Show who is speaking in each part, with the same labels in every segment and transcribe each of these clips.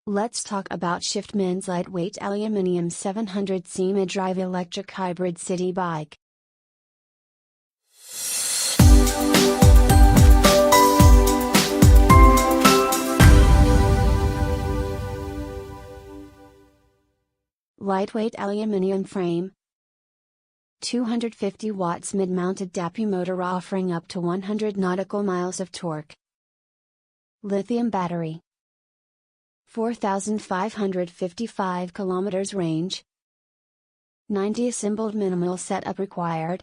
Speaker 1: Let's talk about Shiftman's lightweight Aluminium 700C mid-drive electric hybrid city bike. Lightweight aluminium frame, 250 watts mid-mounted Dapu motor offering up to 100 nautical miles of torque. Lithium battery, 4,555 kilometers range. 90 assembled, minimal setup required.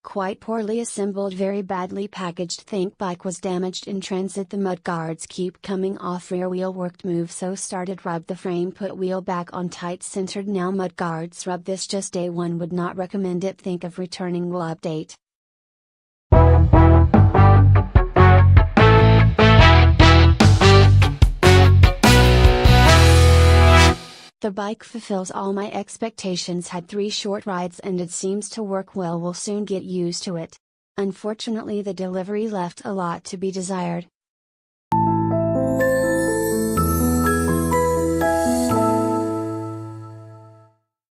Speaker 1: Quite poorly assembled, very badly packaged. Think bike was damaged in transit. The mudguards keep coming off. Rear wheel worked, move so started, rub the frame, put wheel back on, tight centered. Now mudguards rub. This just day one, would not recommend it. Think of returning. Will update. The bike fulfills all my expectations. Had 3 short rides and it seems to work well. Will soon get used to it. Unfortunately, the delivery left a lot to be desired.